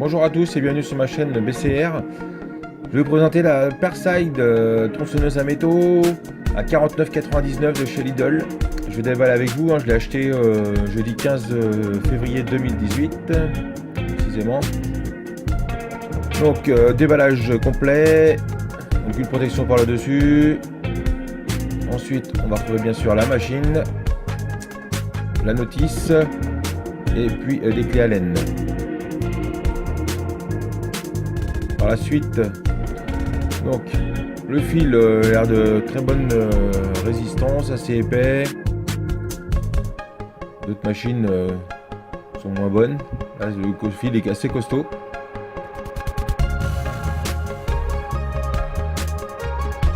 Bonjour à tous et bienvenue sur ma chaîne BCR. Je vais vous présenter la Perside tronçonneuse à métaux à 49,99 de chez Lidl. Je vais déballer avec vous, je l'ai acheté jeudi 15 février 2018 précisément. Donc déballage complet, donc une protection par le dessus. Ensuite on va retrouver bien sûr la machine, la notice et puis des clés Allen. Par la suite, donc le fil a l'air de très bonne résistance, assez épais. D'autres machines sont moins bonnes. Là, le fil est assez costaud.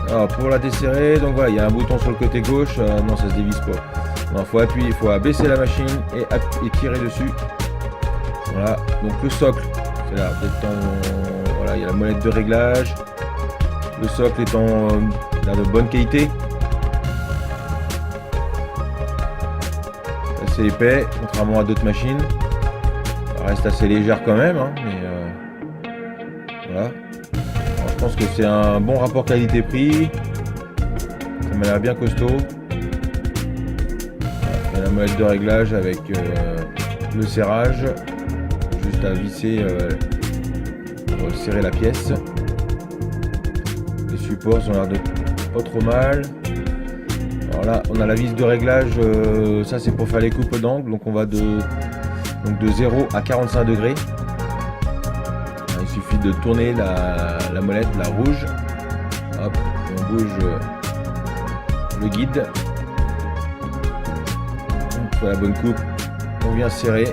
Alors pour la desserrer, donc voilà, il y a un bouton sur le côté gauche. Non, ça se dévisse pas. Non, faut appuyer, il faut abaisser la machine et tirer dessus. Voilà, donc le socle, c'est là, voilà, il y a la molette de réglage. Le socle étant de bonne qualité. Assez épais, contrairement à d'autres machines. Ça reste assez légère quand même, hein, mais voilà. Alors, je pense que c'est un bon rapport qualité-prix. Ça m'a l'air bien costaud. Il y a la molette de réglage avec le serrage. Juste à visser pour serrer la pièce. Les supports ont l'air de pas trop mal. Alors là, on a la vis de réglage. Ça, c'est pour faire les coupes d'angle. Donc, on va de 0 à 45 degrés. Il suffit de tourner la molette, la rouge. Hop, et on bouge le guide. Pour la bonne coupe, on vient serrer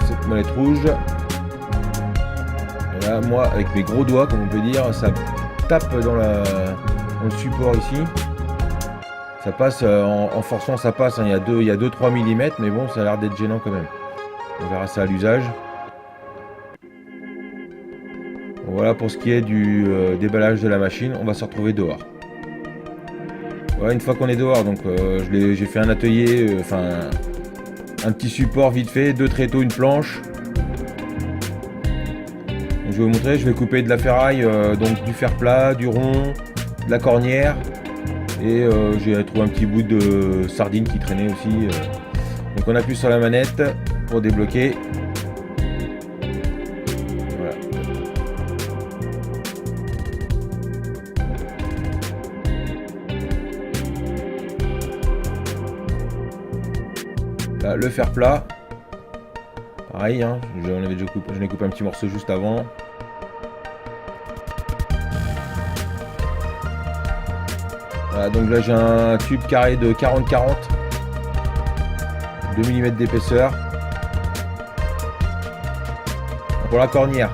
cette molette rouge. Et là, moi, avec mes gros doigts, comme on peut dire, ça tape dans le support ici. Ça passe en forçant, ça passe. Hein, il y a 2-3 mm, mais bon, ça a l'air d'être gênant quand même. On verra ça à l'usage. Bon, voilà pour ce qui est du déballage de la machine. On va se retrouver dehors. Voilà, une fois qu'on est dehors, donc j'ai fait un atelier, un petit support vite fait, 2 tréteaux, une planche. Donc, je vais vous montrer, je vais couper de la ferraille, donc du fer plat, du rond, de la cornière, et j'ai trouvé un petit bout de sardine qui traînait aussi. Donc on appuie sur la manette pour débloquer. Voilà. Là, le fer plat, pareil, hein, j'en ai coupé un petit morceau juste avant. Voilà, donc là j'ai un tube carré de 40-40, 2 mm d'épaisseur. Pour la cornière.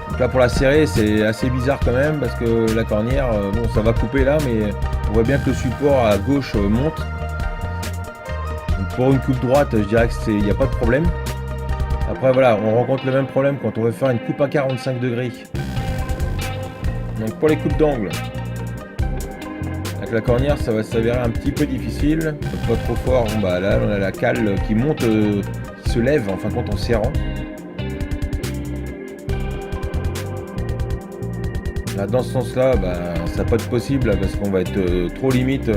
Donc là pour la serrer, c'est assez bizarre quand même parce que la cornière, bon, ça va couper là, mais on voit bien que le support à gauche monte. Donc pour une coupe droite, je dirais qu'il n'y a pas de problème. Après voilà, on rencontre le même problème quand on veut faire une coupe à 45 degrés. Donc pour les coupes d'angle, avec la cornière, ça va s'avérer un petit peu difficile, pas trop fort. Bon, bah là on a la cale qui monte, qui se lève en fin de compte en serrant. Là dans ce sens-là, bah, ça va pas être possible là, parce qu'on va être trop limite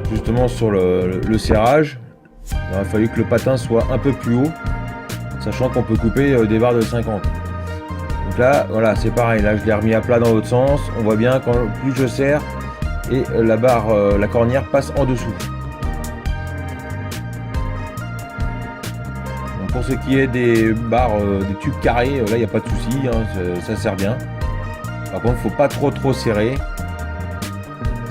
justement sur le serrage. Il aurait fallu que le patin soit un peu plus haut, sachant qu'on peut couper des barres de 50. Donc là, voilà, c'est pareil. Là, je l'ai remis à plat dans l'autre sens. On voit bien quand plus je serre et la barre, la cornière passe en dessous. Donc pour ce qui est des barres, des tubes carrés, là, il n'y a pas de souci. Hein, ça sert bien. Par contre, il ne faut pas trop serrer.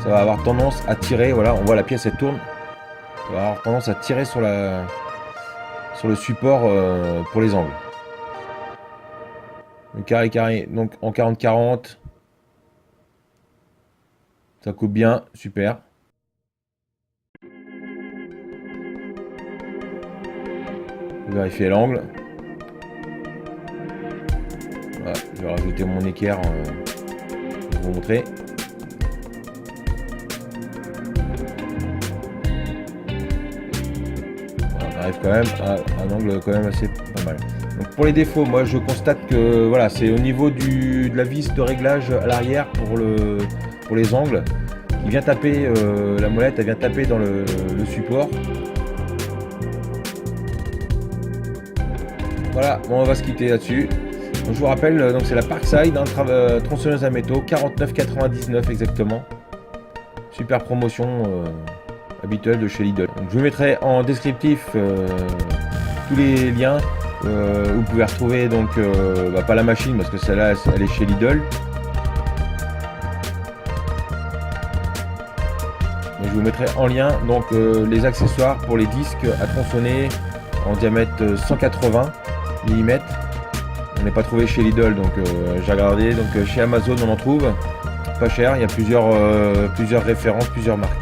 Ça va avoir tendance à tirer. Voilà, on voit la pièce, elle tourne. Ça va avoir tendance à tirer sur le support pour les angles. Le carré, donc en 40-40. Ça coupe bien, super. Je vais vérifier l'angle. Voilà, je vais rajouter mon équerre pour vous montrer. arrive quand même à un angle quand même assez pas mal. Donc pour les défauts, moi je constate que voilà, c'est au niveau de la vis de réglage à l'arrière pour les angles. Il vient taper, la molette, elle vient taper dans le support. Voilà, bon, on va se quitter là-dessus. Donc, je vous rappelle, donc c'est la Parkside, hein, tronçonneuse à métaux, 49,99 exactement. Super promotion habituelle de chez Lidl. Donc, je vous mettrai en descriptif tous les liens où vous pouvez retrouver donc pas la machine parce que celle-là elle est chez Lidl. Mais je vous mettrai en lien donc les accessoires pour les disques à tronçonner en diamètre 180 mm. On n'est pas trouvé chez Lidl, donc j'ai regardé. Donc chez Amazon on en trouve pas cher. Il y a plusieurs références, plusieurs marques.